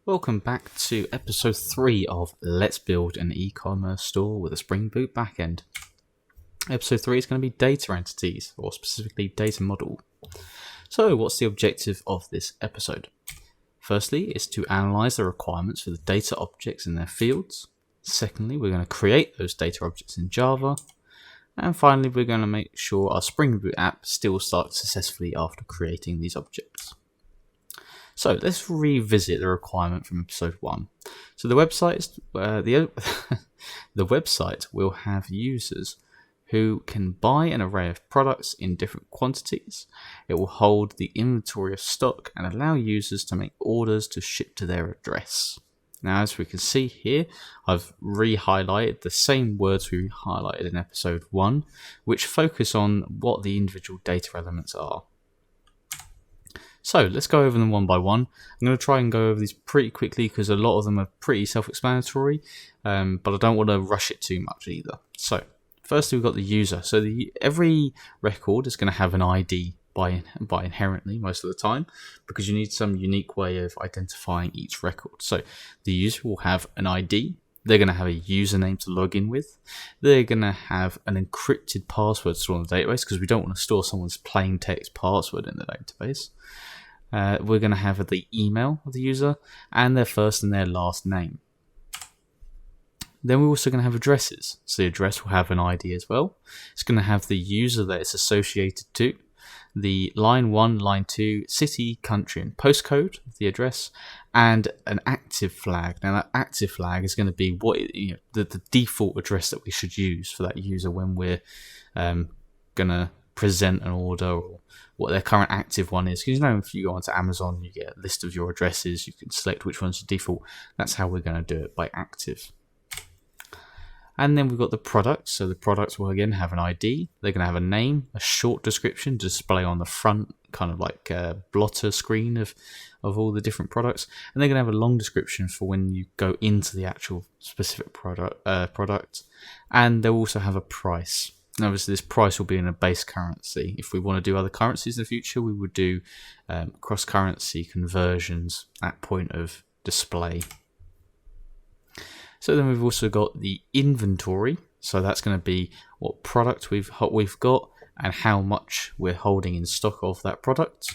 Welcome back to episode 3 of Let's Build an E-commerce Store with a Spring Boot Backend. Episode 3 is going to be data entities, or specifically data model. So what's the objective of this episode? Firstly, is to analyze the requirements for the data objects in their fields. Secondly, we're going to create those data objects in Java. And finally, we're going to make sure our Spring Boot app still starts successfully after creating these objects. So let's revisit the requirement from episode 1. So the website is, the website will have users who can buy an array of products in different quantities. It will hold the inventory of stock and allow users to make orders to ship to their address. Now, as we can see here, I've re-highlighted the same words we highlighted in episode 1, which focus on what the individual data elements are. So let's go over them one by one. I'm going to try and go over these pretty quickly because a lot of them are pretty self-explanatory, but I don't want to rush it too much either. So firstly, we've got the user. So every record is going to have an ID by inherently most of the time, because you need some unique way of identifying each record. So the user will have an ID. They're going to have a username to log in with. They're going to have an encrypted password stored in the database because we don't want to store someone's plain text password in the database. We're going to have the email of the user and their first and their last name. Then we're also going to have addresses. So the address will have an ID as well. It's going to have the user that it's associated to, the line 1, line 2, city, country, and postcode of the address, and an active flag. Now that active flag is going to be the default address that we should use for that user when we're going to present an order, or what their current active one is. Because if you go onto Amazon, you get a list of your addresses, you can select which one's the default. That's how we're going to do it, by active. And then we've got the products. So the products will again have an ID. They're going to have a name, a short description to display on the front, kind of like a blotter screen of all the different products. And they're going to have a long description for when you go into the actual specific product. And they'll also have a price. And obviously this price will be in a base currency. If we want to do other currencies in the future, we would do cross-currency conversions at point of display. So then we've also got the inventory. So that's going to be what product we've got and how much we're holding in stock of that product.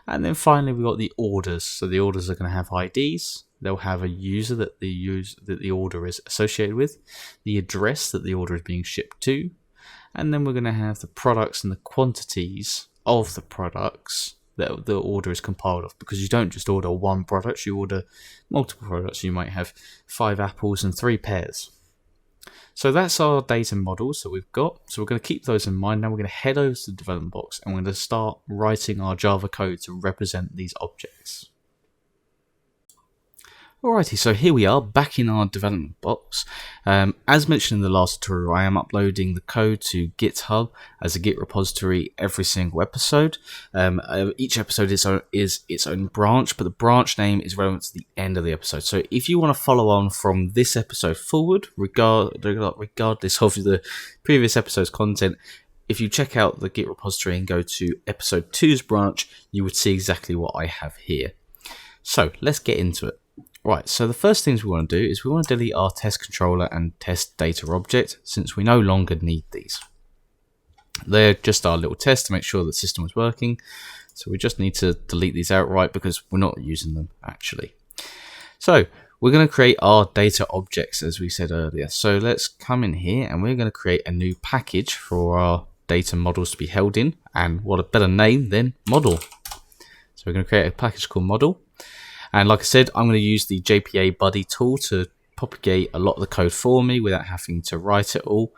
And then finally we've got the orders. So the orders are going to have IDs. They'll have a user that the order is associated with, the address that the order is being shipped to, and then we're going to have the products and the quantities of the products that the order is compiled of, because you don't just order one product, you order multiple products. You might have 5 apples and 3 pears. So that's our data models that we've got. So we're going to keep those in mind. Now we're going to head over to the development box and we're going to start writing our Java code to represent these objects. Alrighty, so here we are back in our development box. As mentioned in the last tutorial, I am uploading the code to GitHub as a Git repository every single episode. Each episode is its own branch, but the branch name is relevant to the end of the episode. So if you want to follow on from this episode forward, regardless of the previous episode's content, if you check out the Git repository and go to episode 2's branch, you would see exactly what I have here. So let's get into it. Right, so the first things we want to do is we want to delete our test controller and test data object, since we no longer need these. They're just our little test to make sure the system is working. So we just need to delete these outright because we're not using them actually. So we're going to create our data objects as we said earlier. So let's come in here and we're going to create a new package for our data models to be held in. And what a better name than model. So we're going to create a package called model. And like I said, I'm going to use the JPA Buddy tool to propagate a lot of the code for me without having to write it all.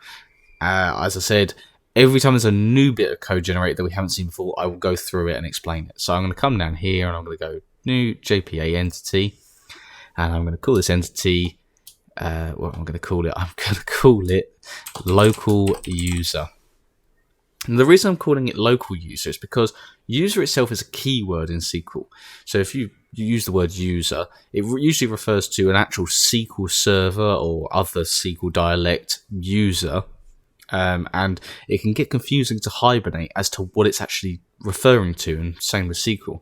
As I said, every time there's a new bit of code generated that we haven't seen before, I will go through it and explain it. So I'm going to come down here and I'm going to go new JPA entity. And I'm going to call this entity, what am I going to call it? I'm going to call it local user. And the reason I'm calling it local user is because user itself is a keyword in SQL. So if you use the word user, it usually refers to an actual SQL Server or other SQL dialect user. And it can get confusing to Hibernate as to what it's actually referring to, and same with SQL.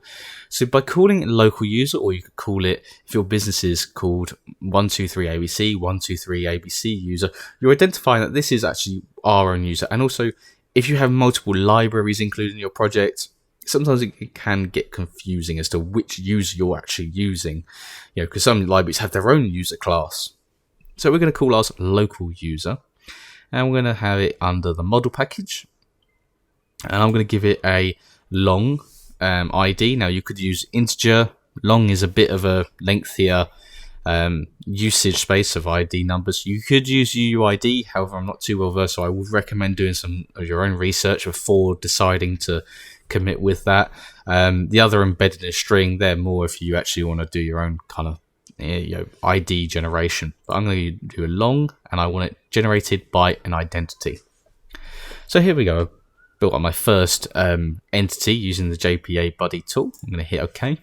So by calling it local user, or you could call it, if your business is called 123ABC, 123ABC user, you're identifying that this is actually our own user. And also, if you have multiple libraries included in your project, sometimes it can get confusing as to which user you're actually using, because some libraries have their own user class. So we're going to call ours local user, and we're going to have it under the model package, and I'm going to give it a long ID. Now you could use integer. Long is a bit of a lengthier usage space of ID numbers. You could use UUID, however I'm not too well versed, so I would recommend doing some of your own research before deciding to commit with that. The other embedded in a string, they're more if you actually want to do your own kind of ID generation. But I'm going to do a long, and I want it generated by an identity. So here we go. Built up my first entity using the JPA buddy tool. I'm going to hit OK,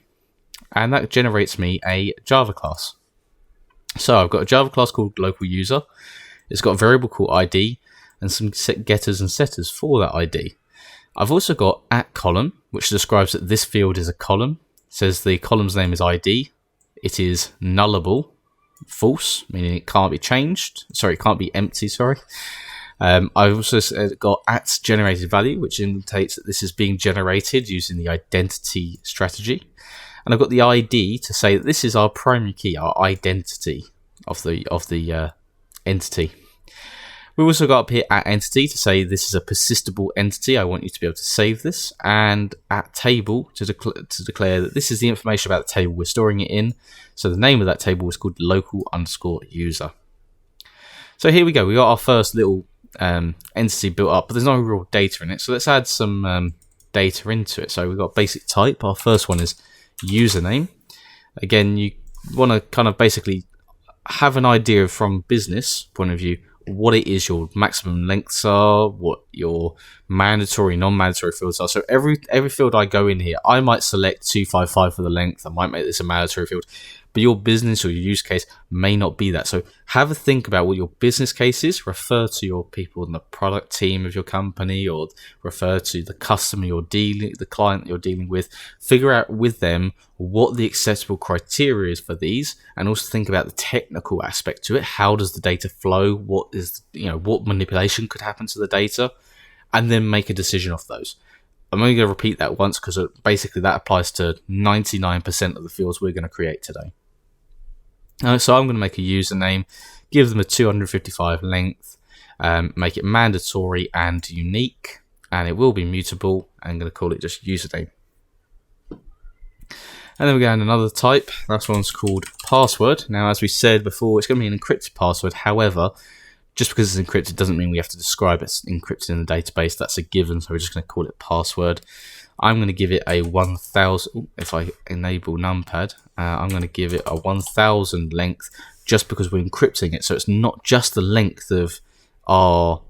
and that generates me a Java class. So I've got a Java class called local user. It's got a variable called ID and some getters and setters for that ID. I've also got @column, which describes that this field is a column. It says the column's name is ID. It is nullable, false, meaning it can't be changed. Sorry, it can't be empty, sorry. I've also got @generated value, which indicates that this is being generated using the identity strategy. And I've got the ID to say that this is our primary key, our identity of the entity. We've also got up here @entity to say this is a persistable entity. I want you to be able to save this, and @table to declare that this is the information about the table we're storing it in. So the name of that table is called local_user. So here we go. We got our first little entity built up, but there's no real data in it. So let's add some data into it. So we've got basic type. Our first one is username. Again, you want to kind of basically have an idea from business point of view what it is your maximum lengths are, what your mandatory, non-mandatory fields are. So every field I go in here, I might select 255 for the length. I might make this a mandatory field, but your business or your use case may not be that. So have a think about what your business case is. Refer to your people in the product team of your company, or refer to the customer the client that you're dealing with. Figure out with them what the acceptable criteria is for these, and also think about the technical aspect to it. How does the data flow? What is, what manipulation could happen to the data, and then make a decision off those. I'm only going to repeat that once because basically that applies to 99% of the fields we're going to create today. So I'm going to make a username, give them a 255 length, make it mandatory and unique, and it will be mutable. I'm going to call it just username. And then we go to another type. That one's called password. Now, as we said before, it's going to be an encrypted password. However, just because it's encrypted doesn't mean we have to describe it's encrypted in the database. That's a given, so we're just going to call it password. I'm going to give it a 1000, if I enable numpad, I'm going to give it a 1000 length just because we're encrypting it. So it's not just the length of our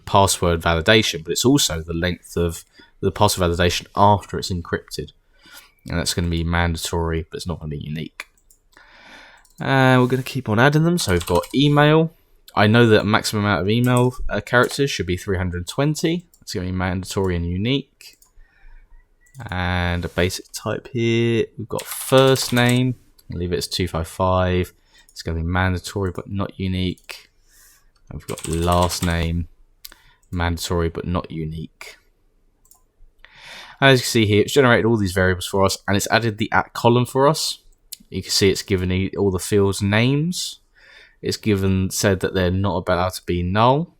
password validation, but it's also the length of the password validation after it's encrypted. And that's going to be mandatory, but it's not going to be unique. And we're going to keep on adding them. So we've got email. I know that maximum amount of email characters should be 320. It's going to be mandatory and unique. And a basic type here. We've got first name. I'll leave it as 255. It's going to be mandatory but not unique. And we've got last name. Mandatory but not unique. As you can see here, it's generated all these variables for us, and it's added the @column for us. You can see it's given all the fields names. It's said that they're not allowed to be null.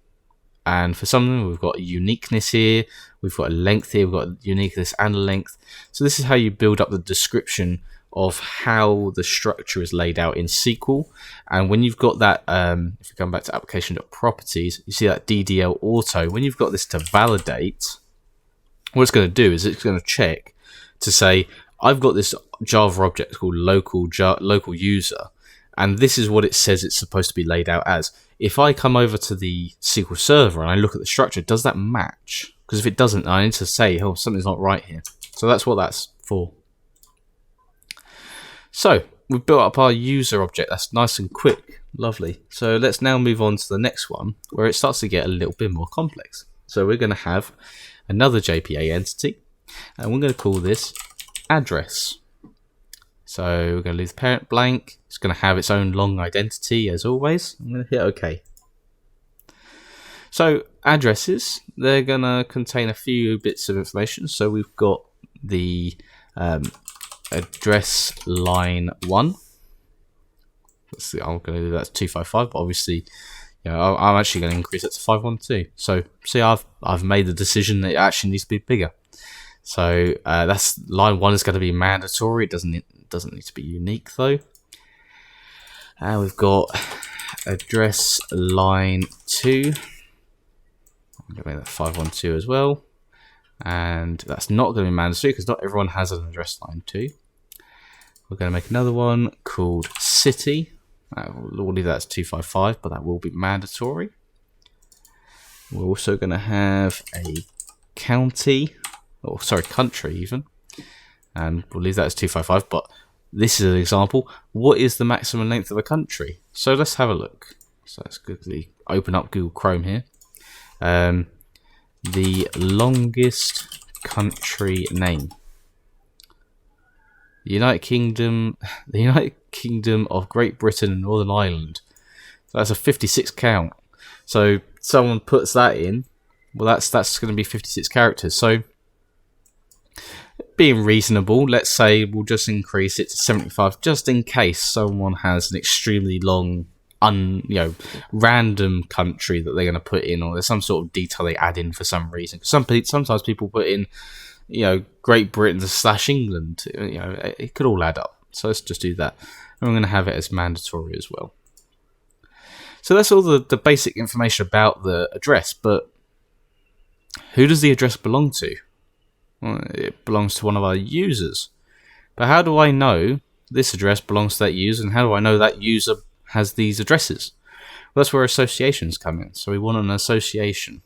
And for some of them, we've got a uniqueness here. We've got a length here. We've got a uniqueness and a length. So this is how you build up the description of how the structure is laid out in SQL. And when you've got that, if you come back to application.properties, you see that DDL auto. When you've got this to validate, what it's going to do is it's going to check to say, I've got this Java object called local user, and this is what it says it's supposed to be laid out as. If I come over to the SQL Server and I look at the structure, does that match? Because if it doesn't, I need to say, oh, something's not right here. So that's what that's for. So we've built up our user object. That's nice and quick. Lovely. So let's now move on to the next one, where it starts to get a little bit more complex. So we're going to have another JPA entity. And we're going to call this address. So we're going to leave the parent blank. It's going to have its own long identity as always. I'm going to hit OK. So addresses, they're going to contain a few bits of information. So we've got the address line 1. Let's see, I'm going to do that to 255, but obviously, you know, I'm actually going to increase it to 512. So see, I've made the decision that it actually needs to be bigger. So that's line 1 is going to be mandatory. It doesn't need to be unique though. And we've got address line 2. I'm going to make that 512 as well. And that's not going to be mandatory because not everyone has an address line 2. We're going to make another one called city. We'll leave that as 255, but that will be mandatory. We're also going to have a county, or sorry, country even, and we'll leave that as 255. But this is an example. What is the maximum length of a country? So let's have a look. So let's quickly open up Google Chrome here. The longest country name. The United Kingdom of Great Britain and Northern Ireland. So that's a 56 count. So someone puts that in. Well, that's going to be 56 characters. So being reasonable, let's say we'll just increase it to 75, just in case someone has an extremely long, random country that they're going to put in, or there's some sort of detail they add in for some reason. Sometimes people put in, Great Britain / England. It could all add up. So let's just do that. And we're going to have it as mandatory as well. So that's all the basic information about the address. But who does the address belong to? Well, it belongs to one of our users. But how do I know this address belongs to that user? And how do I know that user has these addresses? Well, that's where associations come in. So we want an association.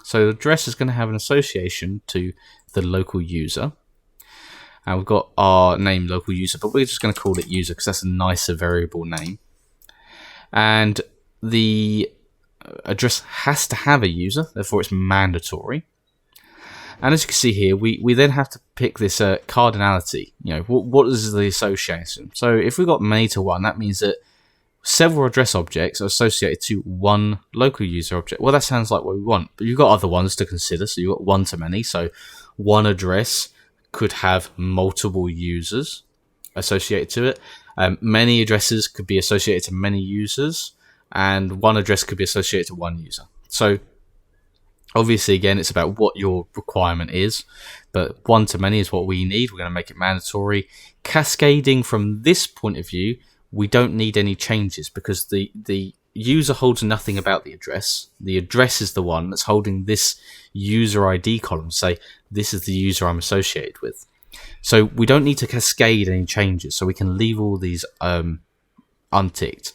So the address is going to have an association to the local user. And we've got our name local user, but we're just going to call it user because that's a nicer variable name. And the address has to have a user, therefore it's mandatory. And as you can see here, we then have to pick this cardinality. What is the association? So if we've got many to one, that means that several address objects are associated to one local user object. Well, that sounds like what we want, but you've got other ones to consider. So you've got one to many. So one address could have multiple users associated to it. Many addresses could be associated to many users, and one address could be associated to one user. So obviously, again, it's about what your requirement is, but one to many is what we need. We're going to make it mandatory. Cascading from this point of view, we don't need any changes because the user holds nothing about the address. The address is the one that's holding this user ID column. Say, this is the user I'm associated with. So we don't need to cascade any changes. So we can leave all these unticked.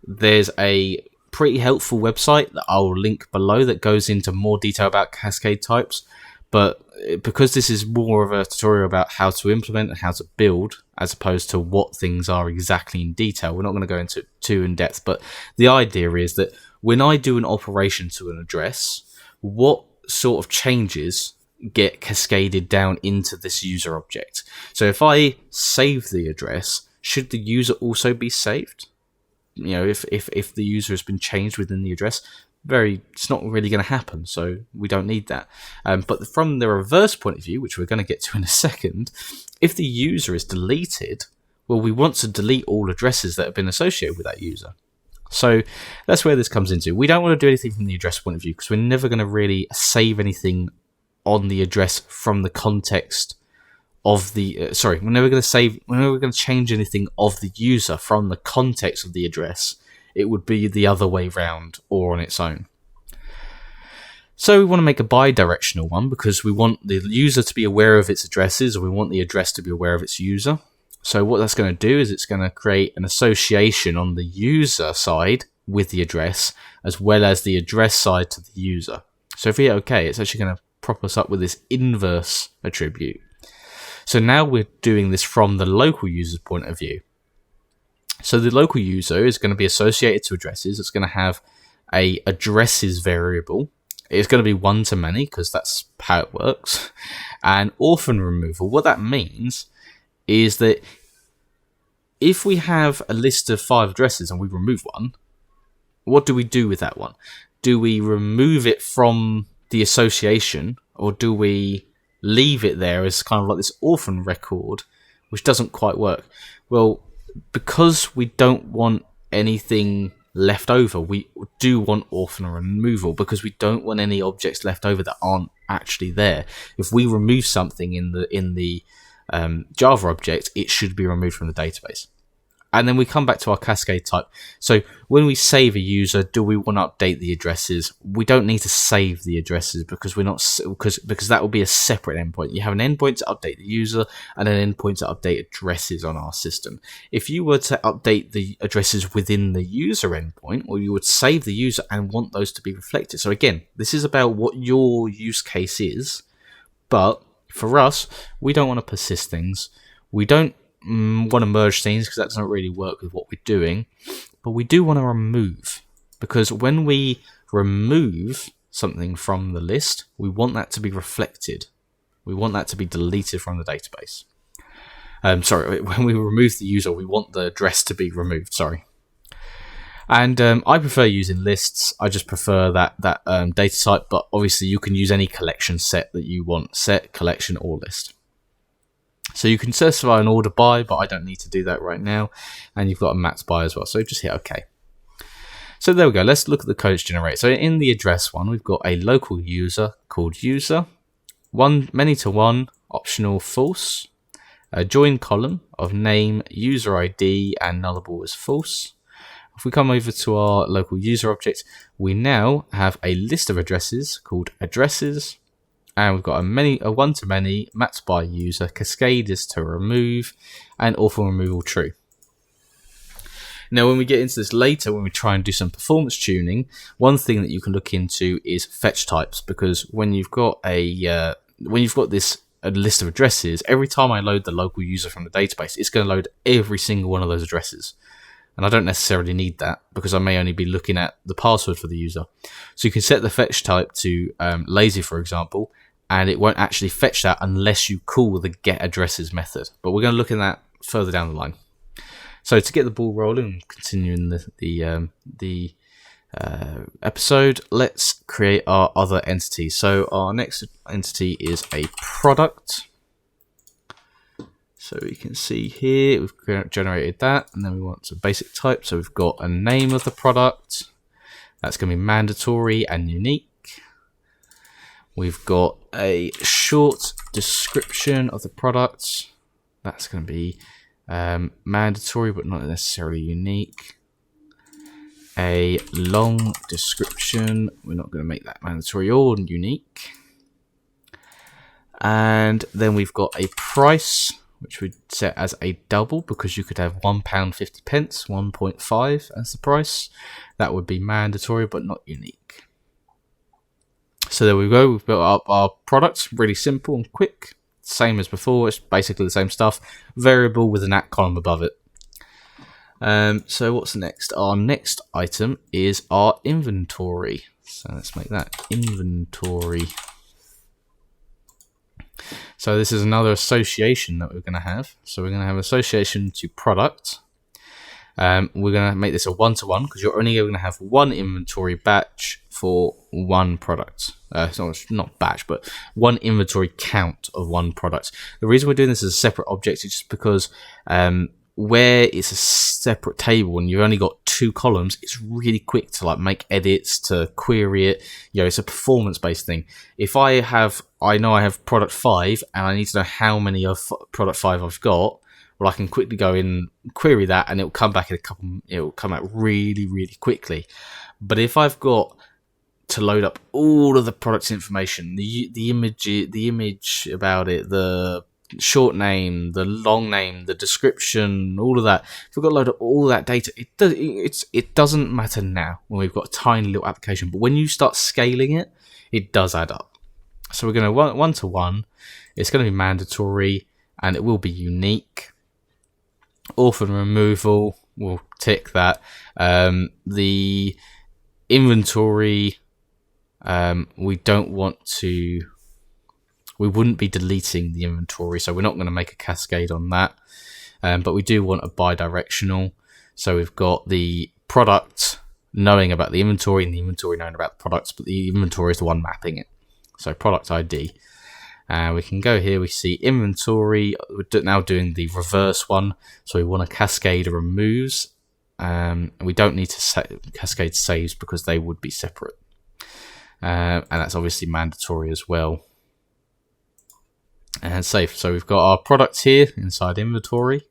There's a pretty helpful website that I'll link below that goes into more detail about cascade types. But because this is more of a tutorial about how to implement and how to build, as opposed to what things are exactly in detail, we're not going to go into too in depth. But the idea is that when I do an operation to an address, what sort of changes get cascaded down into this user object? So if I save the address, should the user also be saved? If the user has been changed within the address, it's not really going to happen, so we don't need that. But from the reverse point of view, which we're going to get to in a second, if the user is deleted, well, we want to delete all addresses that have been associated with that user. So that's where this comes into. We don't want to do anything from the address point of view because we're never going to really save anything on the address from the context of the we're never going to change anything of the user from the context of the address. It would be the other way round or on its own. So we want to make a bi-directional one because we want the user to be aware of its addresses, or we want the address to be aware of its user. So what that's going to do is it's going to create an association on the user side with the address, as well as the address side to the user. So if we hit OK, it's actually going to prop us up with this inverse attribute. So now we're doing this from the local user's point of view. So the local user is going to be associated to addresses. It's going to have a addresses variable, It's going to be one-to-many because that's how it works. And orphan removal, what that means is that if we have a list of 5 addresses and we remove one, what do we do with that one? Do we remove it from the association, or do we leave it there as kind of like this orphan record, which doesn't quite work? Well, because we don't want anything left over, we do want orphan removal because we don't want any objects left over that aren't actually there. If we remove something in the Java object, it should be removed from the database. And then we come back to our cascade type. So when we save a user, do we want to update the addresses? We don't need to save the addresses because we're not because that will be a separate endpoint. You have an endpoint to update the user and an endpoint to update addresses on our system. If you were to update the addresses within the user endpoint, or you would save the user and want those to be reflected. So again, this is about what your use case is. But for us, we don't want to persist things. We don't want to merge things because that doesn't really work with what we're doing, but we do want to remove, because when we remove something from the list, we want that to be reflected. We want that to be deleted from the database. When we remove the user, we want the address to be removed. And I prefer using lists. I just prefer that data type, but obviously you can use any collection set that you want: set, collection, or list. So you can specify an order by, but I don't need to do that right now. And you've got a max by as well. So just hit OK. So there we go. Let's look at the codes generated. So in the address one, we've got a local user called user, many to one, optional false, a join column of name, user ID, and nullable as false. If we come over to our local user object, we now have a list of addresses called addresses. And we've got a one-to-many, matched by user, cascade is to remove, and orphan removal true. Now, when we get into this later, when we try and do some performance tuning, one thing that you can look into is fetch types, because when you've got a list of addresses, every time I load the local user from the database, it's going to load every single one of those addresses. And I don't necessarily need that because I may only be looking at the password for the user. So you can set the fetch type to lazy, for example, and it won't actually fetch that unless you call the getAddresses method. But we're going to look at that further down the line. So to get the ball rolling, continuing the episode, let's create our other entity. So our next entity is a product. So we can see here, we've generated that, and then we want some basic type. So we've got a name of the product. That's going to be mandatory and unique. We've got a short description of the product. That's going to be mandatory, but not necessarily unique. A long description. We're not going to make that mandatory or unique. And then we've got a price, which we'd set as a double, because you could have £1.50, 1.5 as the price. That would be mandatory, but not unique. So there we go. We've built up our product. Really simple and quick. Same as before. It's basically the same stuff. Variable with an @ column above it. So what's next? Our next item is our inventory. So let's make that inventory. So this is another association that we're going to have. So we're going to have association to product. We're going to make this a one-to-one because you're only going to have one inventory batch for one product. It's not batch, but one inventory count of one product. The reason we're doing this as a separate object is just because where it's a separate table and you've only got 2 columns, it's really quick to like make edits, to query it. It's a performance-based thing. If I know I have product 5 and I need to know how many of product 5 I've got, well, I can quickly go in, query that, and it'll come back in it'll come out really, really quickly. But if I've got to load up all of the product's information, the image about it, the short name, the long name, the description, all of that, if we've got to load up all that data, it doesn't matter now when we've got a tiny little application. But when you start scaling it, it does add up. So we're going to one-to-one. It's going to be mandatory, and it will be unique. Orphan removal, we'll tick that. The inventory we don't want to. We wouldn't be deleting the inventory, so we're not going to make a cascade on that. But we do want a bi-directional. So we've got the product knowing about the inventory and the inventory knowing about the products, but the inventory is the one mapping it. So product ID. We can go here, we see inventory. We're now doing the reverse one. So we want a cascade removes. We don't need to cascade saves because they would be separate. And that's obviously mandatory as well. And save. So we've got our product here inside inventory.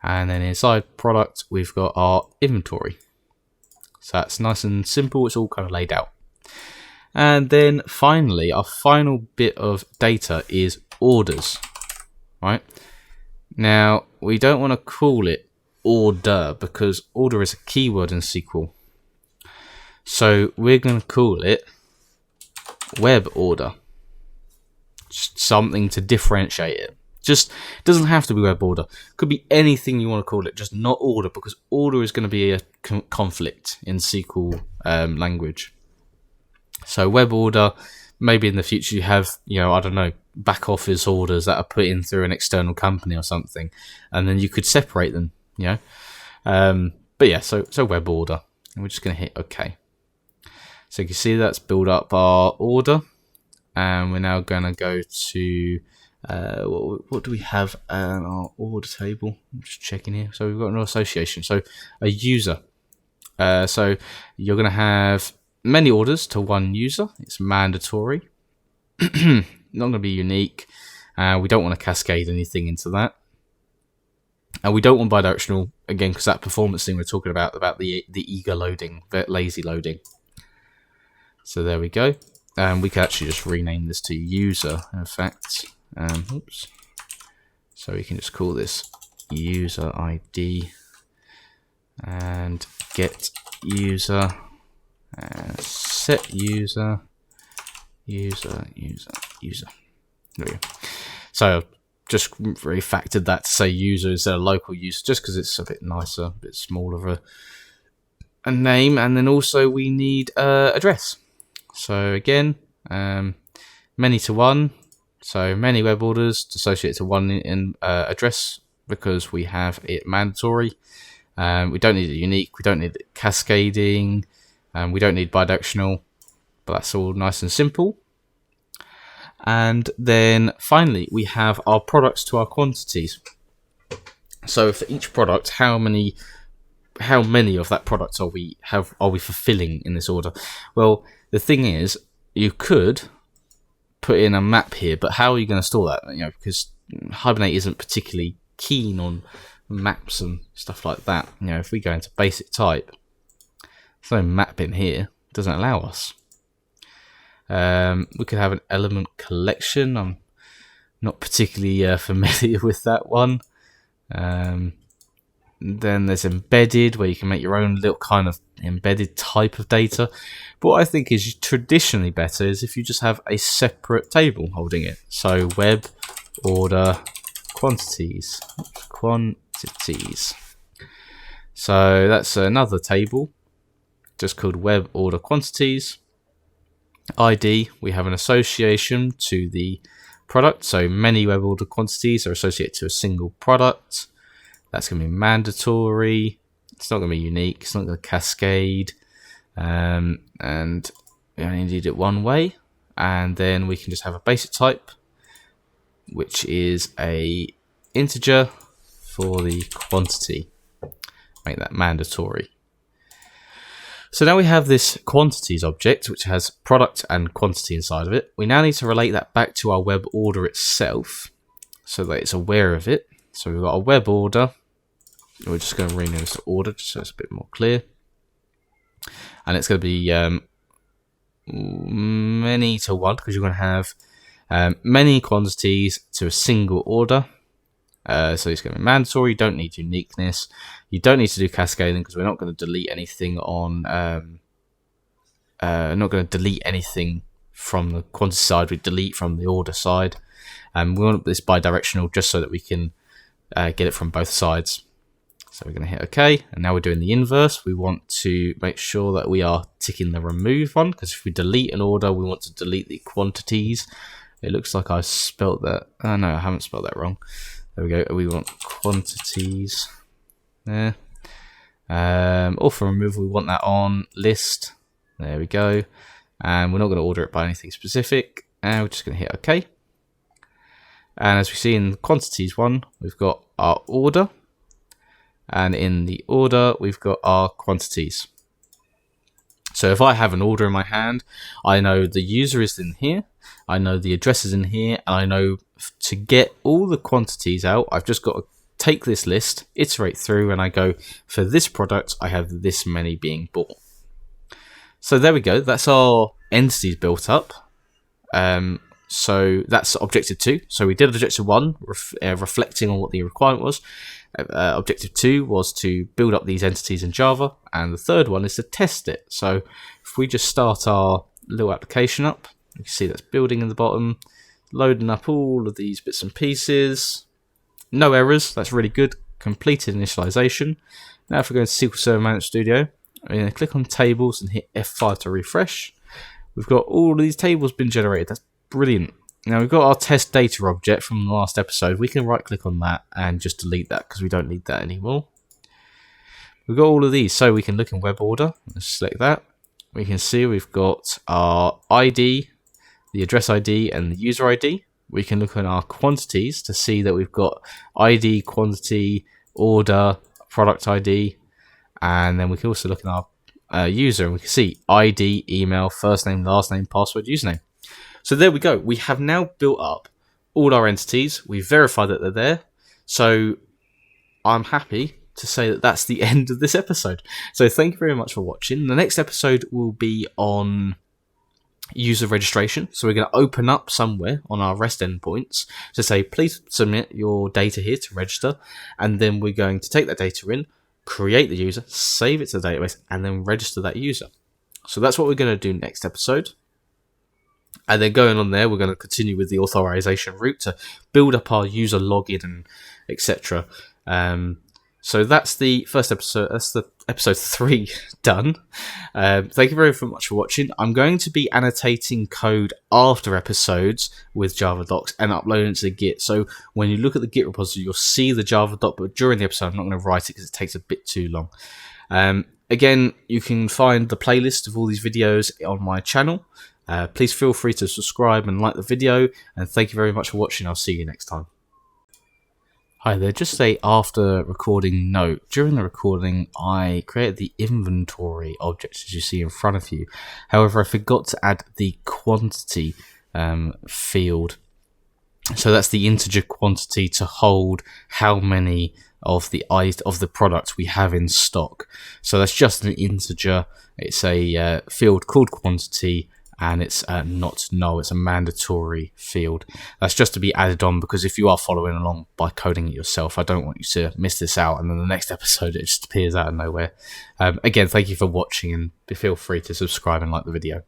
And then inside product, we've got our inventory. So that's nice and simple. It's all kind of laid out. And then finally, our final bit of data is orders, right? Now, we don't want to call it order because order is a keyword in SQL. So we're going to call it web order. Just something to differentiate it. Just doesn't have to be web order. Could be anything you want to call it, just not order, because order is going to be a conflict in SQL language. So web order, maybe in the future you have, I don't know, back office orders that are put in through an external company or something, and then you could separate them, But yeah, so web order, and we're just going to hit OK. So you can see that's built up our order, and we're now going to go to what do we have on our order table? I'm just checking here. So we've got an association, so a user. So you're going to have many orders to one user. It's mandatory. Not going to be unique. We don't want to cascade anything into that. And we don't want bidirectional, again, because that performance thing we're talking about the eager loading, lazy loading. So there we go. We can actually just rename this to user, in fact. Oops. So we can just call this user ID and get user. Set user. There we go. So just refactored that to say user instead of local user, just because it's a bit nicer, a bit smaller of a name. And then also we need address. So again, many to one. So many web orders associated to one address because we have it mandatory. We don't need it unique. We don't need it cascading. We don't need bidirectional, but that's all nice and simple. And then finally, we have our products to our quantities. So for each product, how many of that product are we fulfilling in this order? Well, the thing is, you could put in a map here, but how are you going to store that? Because Hibernate isn't particularly keen on maps and stuff like that. If we go into basic type, there's no map in here. It doesn't allow us. We could have an element collection. I'm not particularly familiar with that one. Then there's embedded, where you can make your own little kind of embedded type of data. But what I think is traditionally better is if you just have a separate table holding it. So web order quantities. So that's another table just called web order quantities. ID, we have an association to the product. So many web order quantities are associated to a single product. That's going to be mandatory. It's not going to be unique. It's not going to cascade. And we only need it one way. And then we can just have a basic type, which is a integer for the quantity. Make that mandatory. So now we have this quantities object, which has product and quantity inside of it. We now need to relate that back to our web order itself so that it's aware of it. So we've got a web order. We're just going to rename this to order just so it's a bit more clear. And it's going to be many to one because you're going to have many quantities to a single order. So it's going to be mandatory. You don't need uniqueness. You don't need to do cascading because we're not going to delete anything on. Not going to delete anything from the quantity side. We delete from the order side. We want this bidirectional just so that we can get it from both sides. So we're going to hit OK, and now we're doing the inverse. We want to make sure that we are ticking the remove one, because if we delete an order, we want to delete the quantities. It looks like I spelt that. Oh no, I haven't spelled that wrong. There we go. We want quantities there. Or for removal, we want that on list. There we go. And we're not going to order it by anything specific. And we're just going to hit OK. And as we see in the quantities one, we've got our order. And in the order, we've got our quantities. So if I have an order in my hand, I know the user is in here, I know the address is in here, and I know to get all the quantities out, I've just got to take this list, iterate through, and I go, for this product, I have this many being bought. So there we go, that's our entities built up. So that's objective 2. So we did objective 1, reflecting on what the requirement was. Objective 2 was to build up these entities in Java, and the third one is to test it. So if we just start our little application up, you can see that's building in the bottom, loading up all of these bits and pieces. No errors, that's really good. Completed initialization. Now if we go into SQL Server Management Studio, I'm going to click on tables and hit F5 to refresh. We've got all of these tables been generated. That's brilliant. Now we've got our test data object from the last episode. We can right click on that and just delete that because we don't need that anymore. We've got all of these, so we can look in web order. Let's select that. We can see we've got our ID, the address ID, and the user ID. We can look at our quantities to see that we've got ID, quantity, order, product ID, and then we can also look at our user, and we can see ID, email, first name, last name, password, username. So there we go. We have now built up all our entities. We've verified that they're there. So I'm happy to say that that's the end of this episode. So thank you very much for watching. The next episode will be on user registration. So we're going to open up somewhere on our REST endpoints to say, please submit your data here to register. And then we're going to take that data in, create the user, save it to the database, and then register that user. So that's what we're going to do next episode. And then going on there, we're going to continue with the authorization route to build up our user login and etc. So that's the first episode. That's the episode 3 done. Thank you very much for watching. I'm going to be annotating code after episodes with Java docs and uploading it to Git. So when you look at the Git repository, you'll see the Java doc, but during the episode, I'm not going to write it because it takes a bit too long. Again, you can find the playlist of all these videos on my channel. Please feel free to subscribe and like the video, and thank you very much for watching. I'll see you next time. Hi there, just a after recording note. During the recording, I created the inventory object as you see in front of you. However, I forgot to add the quantity field. So that's the integer quantity to hold how many of the product we have in stock. So that's just an integer. It's a field called quantity, and it's not null, it's a mandatory field. That's just to be added on because if you are following along by coding it yourself, I don't want you to miss this out and then the next episode it just appears out of nowhere. Again, thank you for watching, and feel free to subscribe and like the video.